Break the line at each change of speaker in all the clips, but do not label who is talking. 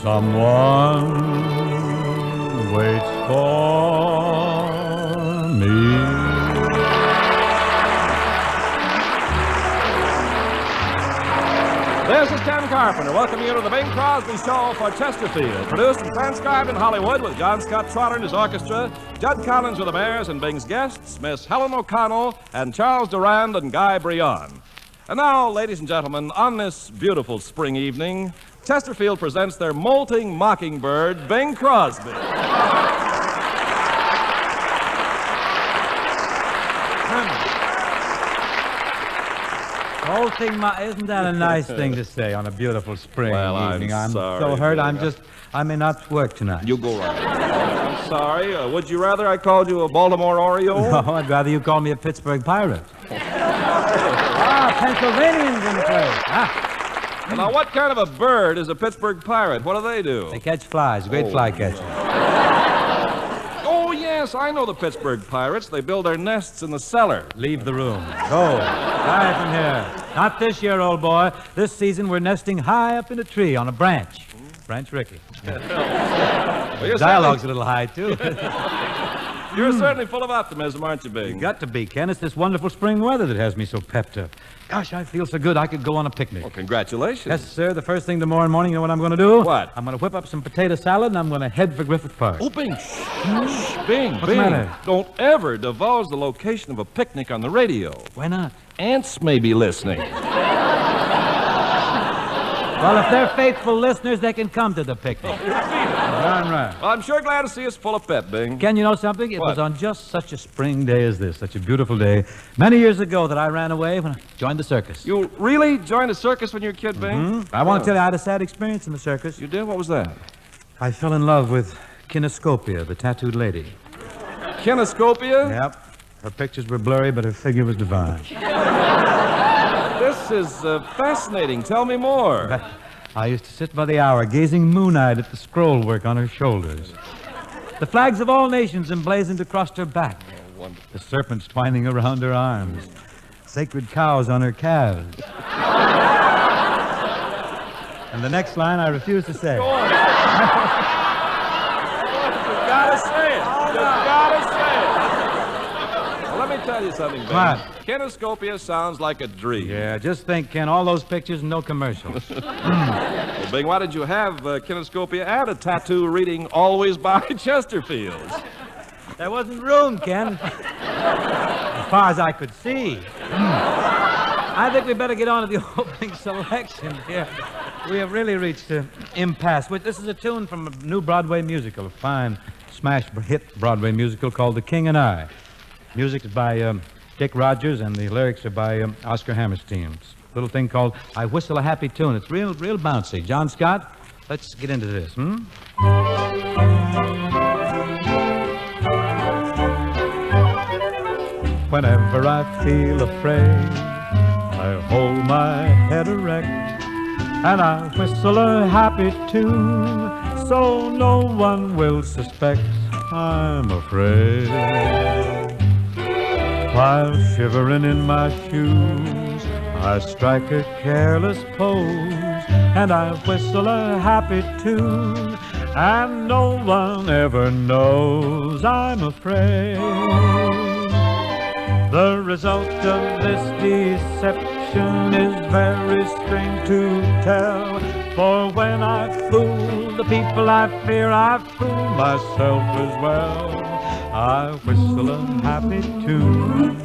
Someone waits for me.
This is Ken Carpenter welcoming you to the Bing Crosby Show for Chesterfield. Produced and transcribed in Hollywood with John Scott Trotter and his orchestra, Judd Collins with the Mares and Bing's guests, Miss Helen O'Connell and Charles Durand and Guy Briand. And now, ladies and gentlemen, on this beautiful spring evening, Chesterfield presents their molting mockingbird, Bing Crosby.
Isn't that a nice thing to say on a beautiful spring evening?
I'm sorry.
So hurt, I may not work tonight.
You go right. I'm sorry. Would you rather I called you a Baltimore Oriole?
No, I'd rather you call me a Pittsburgh Pirate. Pennsylvanians in the place.
Now, what kind of a bird is a Pittsburgh Pirate? What do they do?
They catch flies. Great fly catcher.
Oh, yes, I know the Pittsburgh Pirates. They build their nests in the cellar.
Leave the room. Go. Hide from here. Not this year, old boy. This season, we're nesting high up in a tree on a branch. Branch Rickey.
Well,
Dialogue's a little high, too.
You're certainly full of optimism, aren't you, Bing?
You got to be, Ken. It's this wonderful spring weather that has me so pepped up. Gosh, I feel so good I could go on a picnic.
Well, congratulations.
Yes, sir. The first thing tomorrow morning, you know what I'm going to do?
What?
I'm going to whip up some potato salad, and I'm going to head for Griffith Park.
Oh, Bing. Shh. Bing,
What's
Bing.
the matter?
Don't ever divulge the location of a picnic on the radio.
Why not?
Ants may be listening.
Well, if they're faithful listeners, they can come to the picnic. Right.
Well, I'm sure glad to see us full of pep, Bing.
Ken, you know something? It
What?
was on just such a spring day as this, such a beautiful day, many years ago that I ran away when I joined the circus.
You really joined a circus when you were a kid, Bing?
I want to tell you I had a sad experience in the circus.
You did? What was that?
I fell in love with Kinescopia, the tattooed lady.
Kinescopia?
Yep. Her pictures were blurry, but her figure was divine.
This is fascinating. Tell me more.
I used to sit by the hour, gazing moon-eyed at the scroll work on her shoulders. The flags of all nations emblazoned across her back.
Oh, wonderful.
The serpents twining around her arms. Sacred cows on her calves. And the next line I refuse to say.
Go on. You gotta say it. You gotta say it. Well, let me tell you something, Bing.
What?
Kinescopia sounds like a dream.
Yeah, just think, Ken, all those pictures and no commercials.
Well, Bing, why did you have Kinescopia add a tattoo reading Always by Chesterfield?
There wasn't room, Ken. As far as I could see. I think we better get on to the opening selection here. We have really reached an impasse. This is a tune from a new Broadway musical, a fine smash hit Broadway musical called The King and I. Music is by Dick Rogers, and the lyrics are by Oscar Hammerstein. It's a little thing called I Whistle a Happy Tune. It's real bouncy. John Scott, let's get into this, Whenever I feel afraid, I hold my head erect, and I whistle a happy tune, so no one will suspect I'm afraid. While shivering in my shoes, I strike a careless pose, and I whistle a happy tune, and no one ever knows I'm afraid. The result of this deception is very strange to tell, for when I fool the people I fear, I fool myself as well. I whistle a happy tune,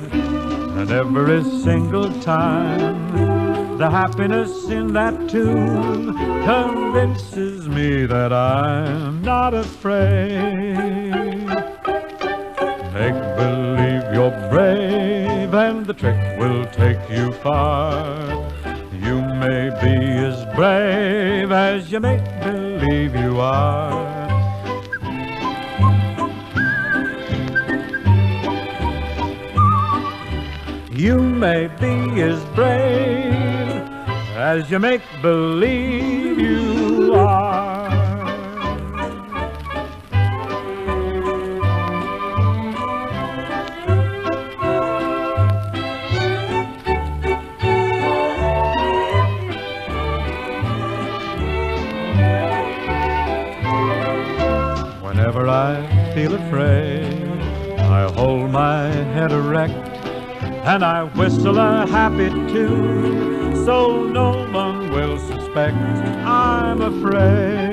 and every single time the happiness in that tune convinces me that I'm not afraid. Make believe you're brave, and the trick will take you far. You may be as brave as you make believe you are. You may be as brave as you make believe you are. afraid. I hold my head erect and I whistle a happy tune, so no one will suspect I'm afraid.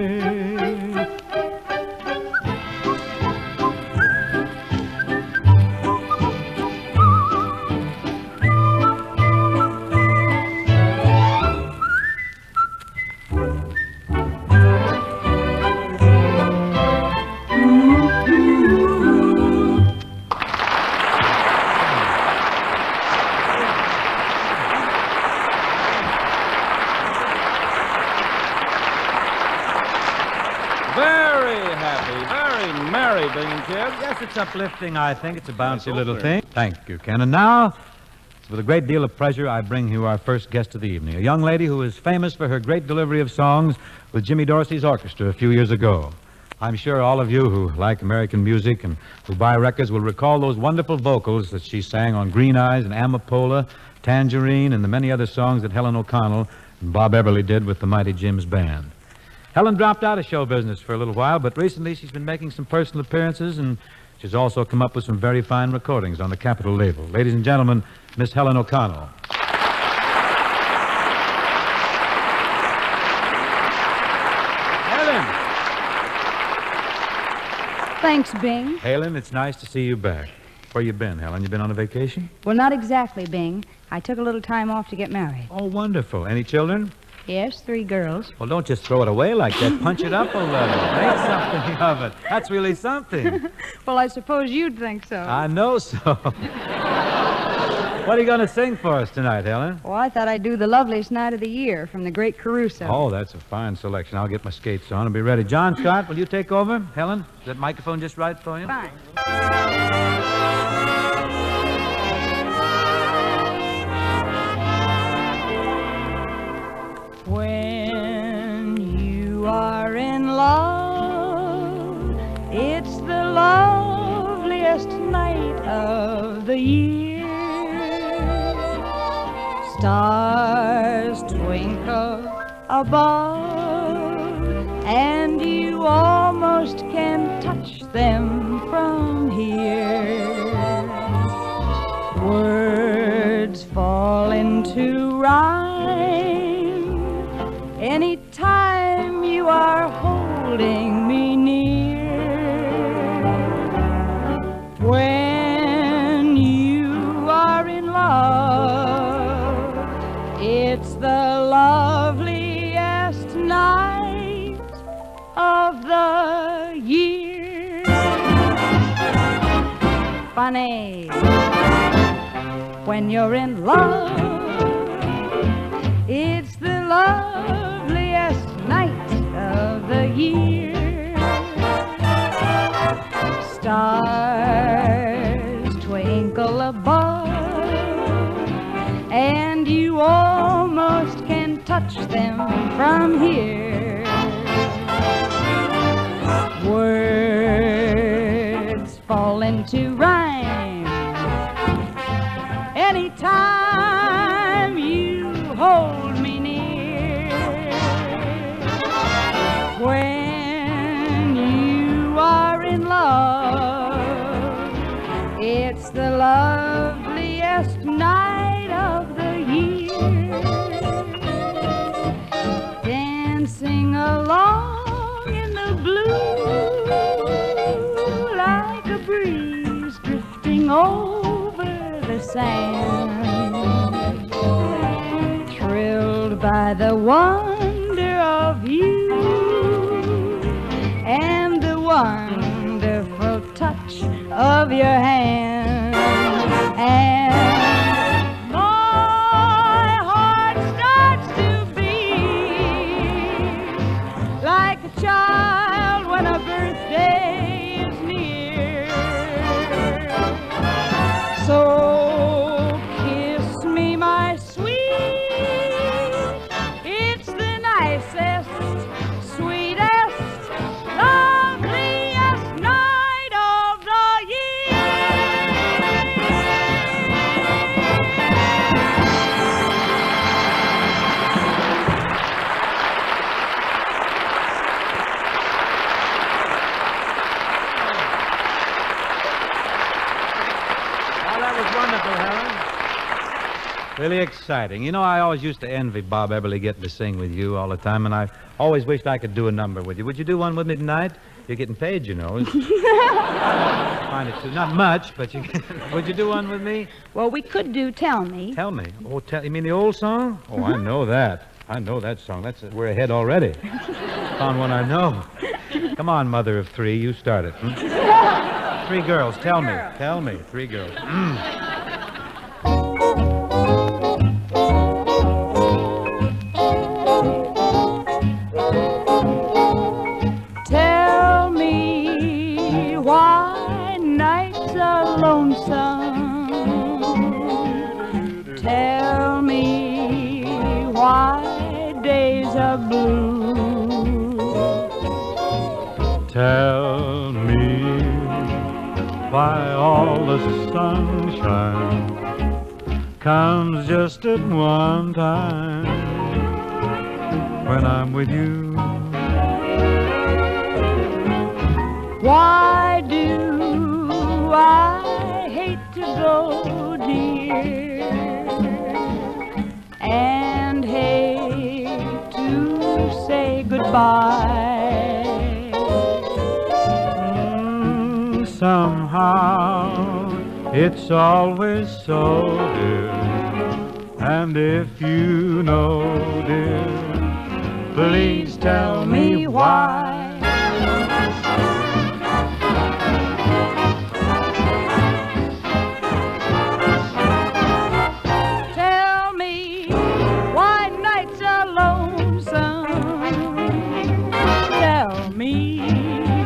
Yes, it's uplifting, I think. It's a bouncy little thing. Thank you, Ken. And now, with a great deal of pleasure, I bring you our first guest of the evening, a young lady who is famous for her great delivery of songs with Jimmy Dorsey's orchestra a few years ago. I'm sure all of you who like American music and who buy records will recall those wonderful vocals that she sang on Green Eyes and Amapola, Tangerine, and the many other songs that Helen O'Connell and Bob Everly did with the Mighty Jim's band. Helen dropped out of show business for a little while, but recently she's been making some personal appearances, and she's also come up with some very fine recordings on the Capitol label. Ladies and gentlemen, Miss Helen O'Connell. Helen!
Thanks, Bing.
Helen, it's nice to see you back. Where you been, Helen? You been on a vacation?
Well, not exactly, Bing. I took a little time off to get married.
Oh, wonderful. Any children?
Yes, 3 girls.
Well, don't just throw it away like that. Punch it up a little. Make something of it. That's really something.
Well, I suppose you'd think so.
I know so. What are you going to sing for us tonight, Helen?
Well, I thought I'd do The Loveliest Night of the Year from the great Caruso.
Oh, that's a fine selection. I'll get my skates on and be ready. John Scott, will you take over? Helen, is that microphone just right for you?
Fine. When you are in love, it's the loveliest night of the year. Stars twinkle above, and you almost can touch them from here. Words fall into rhyme anytime you are holding me near. When you are in love, it's the loveliest night of the year. Funny, when you're in love, it's the loveliest night of the year. Stars twinkle above, and you almost can touch them from here. Words fall into rhyme anytime you hold me near. When you are in love, it's the loveliest night of the year. Dancing along in the blue, like a breeze drifting over the sand, thrilled by the wonder of you and the wonderful touch of your hand. And my heart starts to beat like a child when a birthday is near. So kiss me, my sweet, it's the nicest, sweetest, loveliest night of the year.
wonderful, Helen. Really exciting. You know, I always used to envy Bob Eberly getting to sing with you all the time, and I always wished I could do a number with you. Would you do one with me tonight? You're getting paid, you know. Find it too. Not much, but would you do one with me?
Well, we could do Tell Me.
Tell me. Oh, you mean the old song? Oh, I know that. I know that song. We're ahead already. Found one I know. Come on, mother of three, you start it. Three girls, tell me. Tell me, three girls.
Tell me why nights are lonesome. Tell me why days are blue.
Tell me why all the sunshine comes just at one time when I'm with you.
Why do I hate to go, dear, and hate to say goodbye?
Somehow it's always so, dear, and if you know, dear, please tell me why.
Tell me why nights are lonesome. Tell me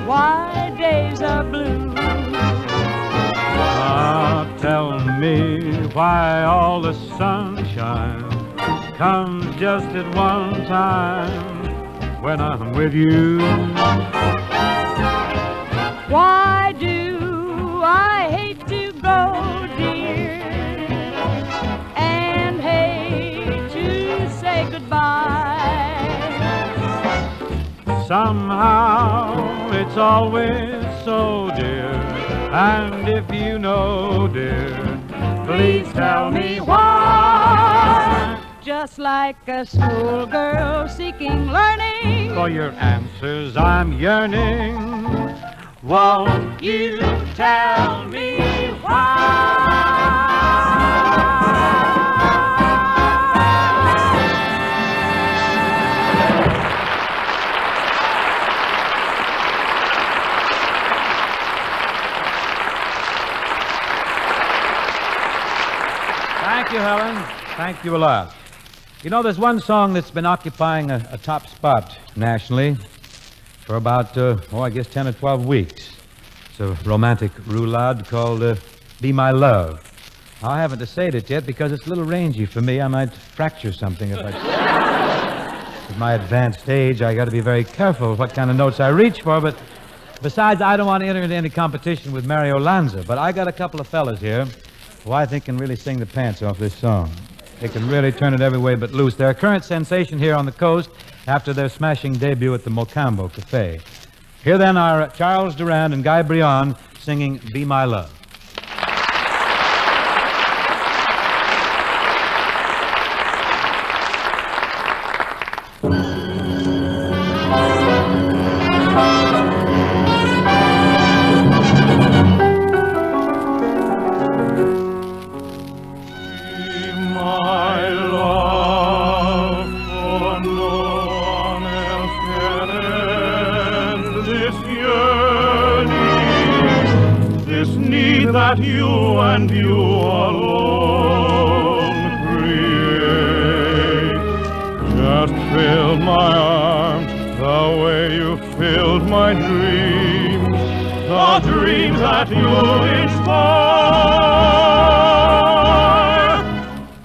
why days are blue.
Tell me why all the sunshine comes just at one time when I'm with you.
Why do I hate to go, dear, and hate to say goodbye?
Somehow it's always so, dear, and if you know, dear, please tell me why.
Just like a schoolgirl seeking learning,
For your answers I'm yearning. Won't you tell me why?
Thank you, Helen. Thank you a lot. You know, there's one song that's been occupying a top spot nationally for about, I guess 10 or 12 weeks. It's a romantic roulade called Be My Love. I haven't essayed it yet because it's a little rangy for me. I might fracture something if I... At my advanced age, I got to be very careful what kind of notes I reach for, but besides, I don't want to enter into any competition with Mario Lanza, but I got a couple of fellas here who I think can really sing the pants off this song. They can really turn it every way but loose. They're a current sensation here on the coast after their smashing debut at the Mocambo Cafe. Here then are Charles Durand and Guy Briand singing Be My Love.
That you and you alone create. Just fill my arms the way you filled my dreams, the dreams that you inspire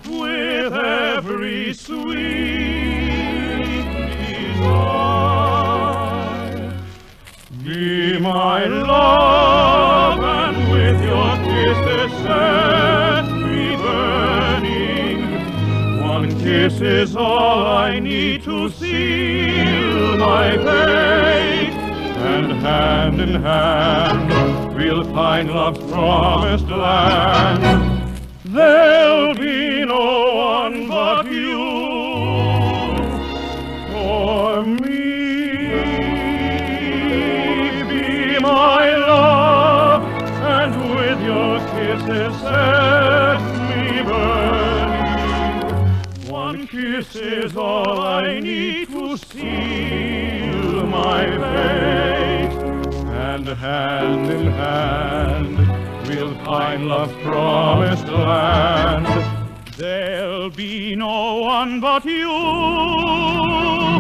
with every sweet desire. Be my love, and with your kisses set me burning. One kiss is all I need to seal my fate, and hand in hand we'll find love's promised land. there'll be no one but you for me. Be my love, and with your kisses set me burning. One kiss is all I need to seal my fate, and hand in hand we'll find love's promised land. There'll be no one but you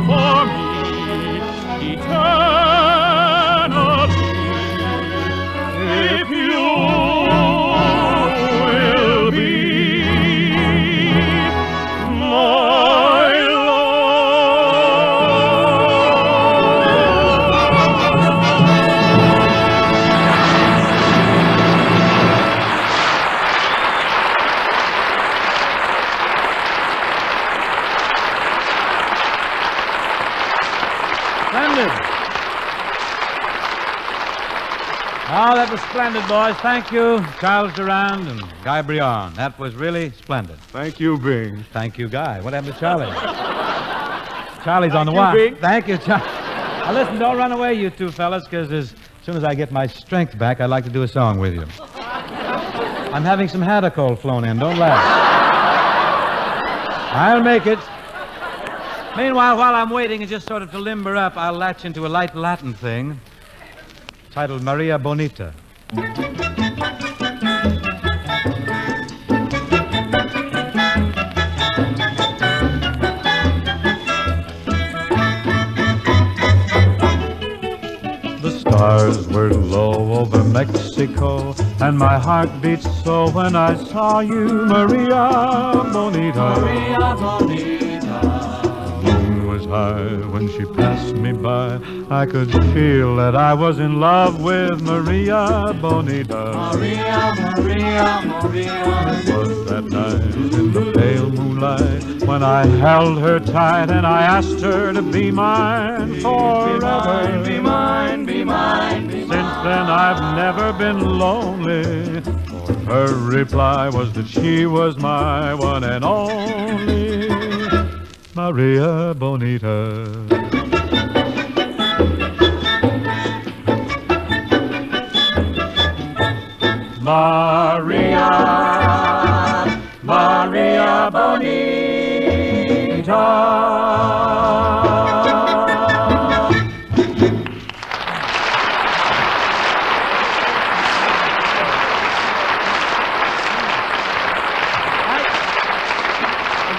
for me eternally. If you will be my
Oh, that was splendid, boys. Thank you, Charles Durand and Guy Briand. That was really splendid.
Thank you, Bing.
Thank you, Guy. What happened to Charlie? Charlie's on the wire.
Bing.
Thank you, Charlie. Now, listen, don't run away, you two fellas, because as soon as I get my strength back, I'd like to do a song with you. I'm having some Hadacol flown in. Don't laugh. I'll make it. Meanwhile, while I'm waiting and just sort of to limber up, I'll latch into a light Latin thing titled Maria Bonita.
The stars were low over Mexico, and my heart beat so when I saw you, Maria Bonita. Maria Bonita. The moon was high when she passed me by. I could feel that I was in love with Maria Bonita. Maria, Maria, Maria. It was that night in the pale moonlight when I held her tight and I asked her to be mine forever. Be mine, be mine, be mine. Since then I've never been lonely, for her reply was that she was my one and only Maria Bonita. Maria, Maria Bonita.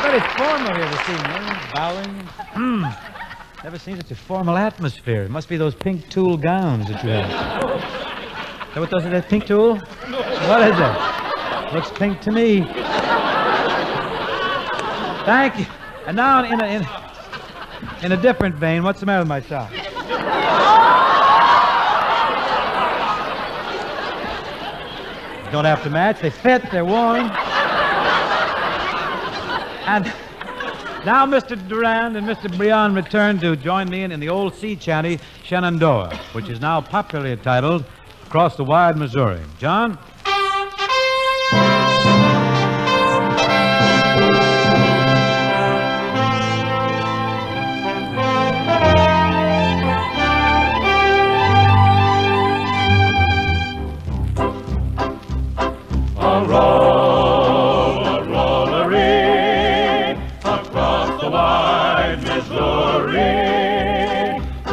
Very formal here this evening, bowing. Never seen such a formal atmosphere. It must be those pink tulle gowns that you have. Is that what those are? That pink tulle? No. What is it? Looks pink to me. Thank you. And now in a different vein, what's the matter with my socks? Don't have to match. They fit. They're worn. And now Mr. Durand and Mr. Briand return to join me in the old sea chanty, Shenandoah, which is now popularly titled Across the Wide Missouri. John?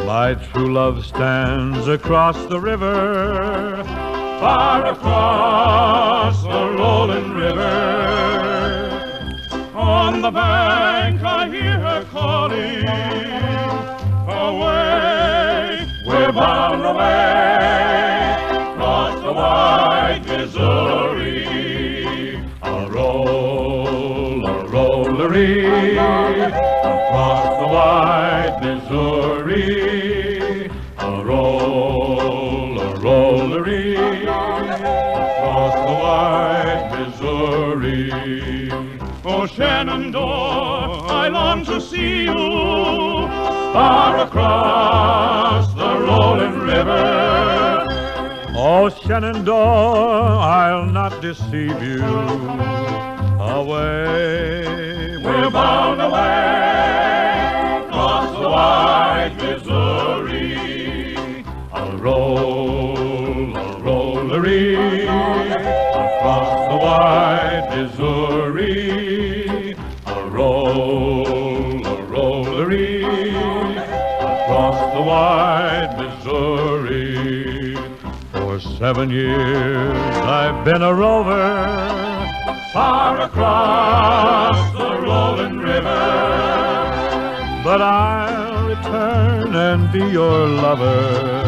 My true love stands across the river, far across the rolling river. On the bank I hear her calling, away, we're bound away, across the wide Missouri. A roll-a-roll-a-ree, across the wide Missouri. A-roll-a-roll-a-ree, across the wide Missouri. Oh, Shenandoah, I long to see you, far across the rolling river. Oh, Shenandoah, I'll not deceive you. Away, we're bound away, across the wide Missouri. I'll roll-a-roll-a-ree, across the wide Missouri. I'll roll-a-roll-a-ree, across the wide Missouri. For 7 years I've been a rover, far across the rolling river. But I'll return and be your lover.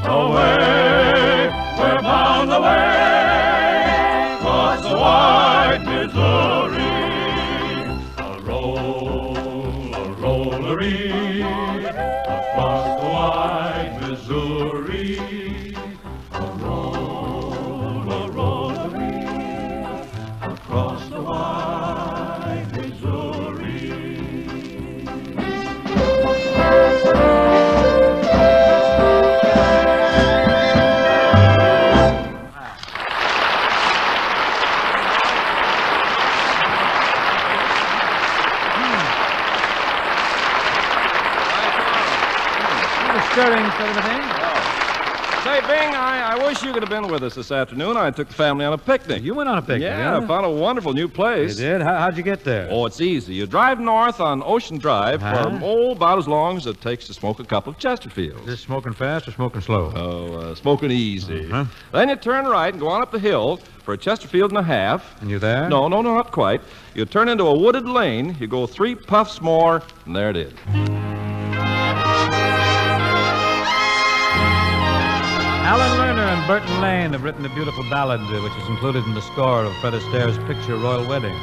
Away, we're bound away, across the wide Missouri. I'll roll-a-roll-a-ree, across the wide Missouri. I'll roll-a-roll-a-ree, across the wide Missouri.
Stirring sort of a thing.
Say, Bing, I wish you could have been with us this afternoon. I took the family on a picnic.
You went on a picnic,
Yeah, I
huh?
found a wonderful new place.
You did? How'd you get there?
Oh, it's easy. You drive north on Ocean Drive for about as long as it takes to smoke a cup of Chesterfield.
Is this smoking fast or smoking slow?
Smoking easy.
Uh-huh.
Then you turn right and go on up the hill for a Chesterfield and a half.
And you there?
No, not quite. You turn into a wooded lane, you go 3 puffs more, and there it is.
Alan Lerner and Burton Lane have written a beautiful ballad which is included in the score of Fred Astaire's picture Royal Wedding.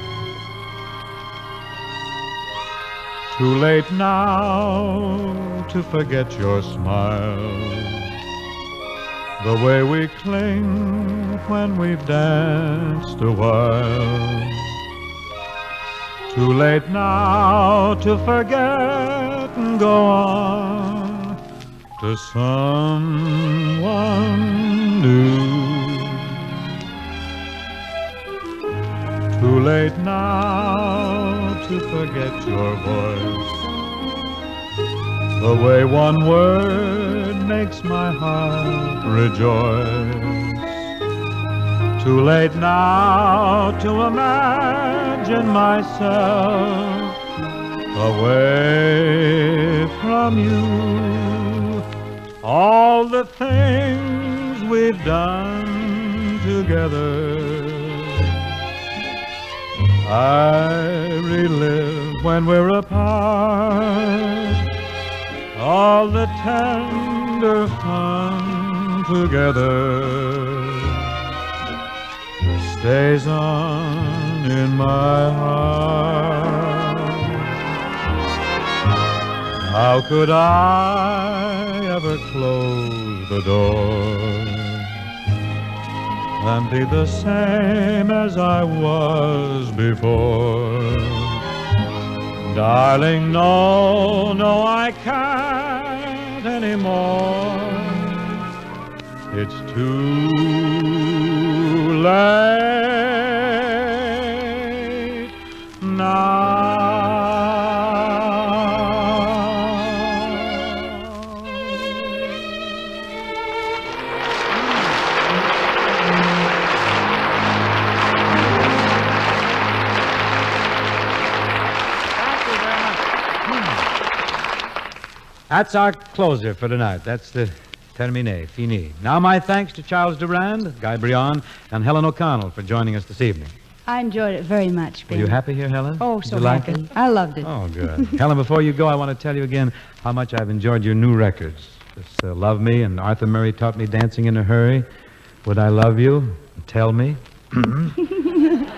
Too late now to forget your smile, the way we cling when we've danced a while. Too late now to forget and go on to someone new. Too late now to forget your voice, the way one word makes my heart rejoice. Too late now to imagine myself away from you. All the things we've done together, I relive when we're apart. All the tender fun together stays on in my heart. How could I ever close the door and be the same as I was before? Darling, no, I can't anymore. It's too late now.
That's our closer for tonight. That's the Termine, Fini. Now my thanks to Charles Durand, Guy Briand, and Helen O'Connell for joining us this evening.
I enjoyed it very much,
Were
Bing.
you happy here, Helen?
Oh,
Did
so
you like
happy.
it?
I loved it.
Oh, good. Helen, before you go, I want to tell you again how much I've enjoyed your new records. This Love Me and Arthur Murray Taught Me Dancing in a Hurry. Would I Love You? Tell Me.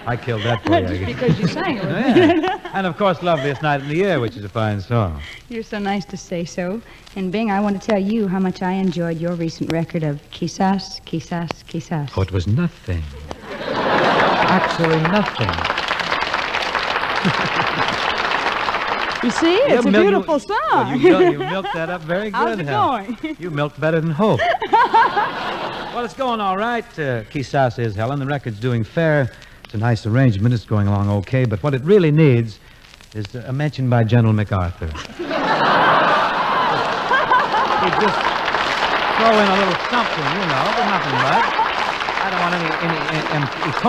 I killed that for you. I
Just
guess.
because you sang it.
Yeah. And, of course, Loveliest Night in the Year, which is a fine song.
You're so nice to say so. And Bing, I want to tell you how much I enjoyed your recent record of Quizás, Quizás, Quizás.
Oh, it was nothing. Actually nothing.
You see, it's a beautiful song.
Well, you milked that up very good,
How's it
Helen.
going?
You milked better than Hope. Well, it's going all right. Quizás is, Helen. The record's doing fair. It's a nice arrangement. It's going along okay. But what it really needs is a mention by General MacArthur. You just throw in a little something, but nothing much. I don't want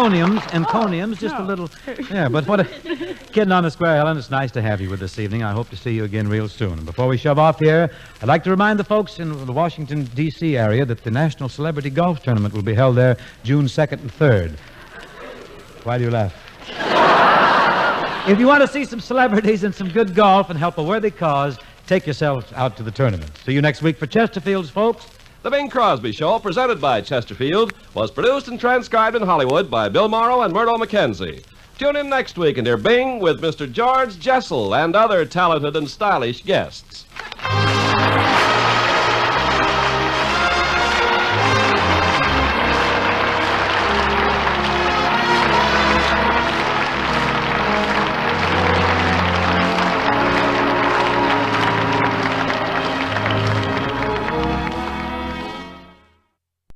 any encomiums, just a little. Yeah, but what a kidding on the square, Helen. It's nice to have you with us this evening. I hope to see you again real soon. And before we shove off here, I'd like to remind the folks in the Washington, D.C. area that the National Celebrity Golf Tournament will be held there June 2nd and 3rd. Why do you laugh? If you want to see some celebrities and some good golf and help a worthy cause, take yourselves out to the tournament. See you next week for Chesterfield's, folks.
The Bing Crosby Show, presented by Chesterfield, was produced and transcribed in Hollywood by Bill Morrow and Murdo McKenzie. Tune in next week and hear Bing with Mr. George Jessel and other talented and stylish guests.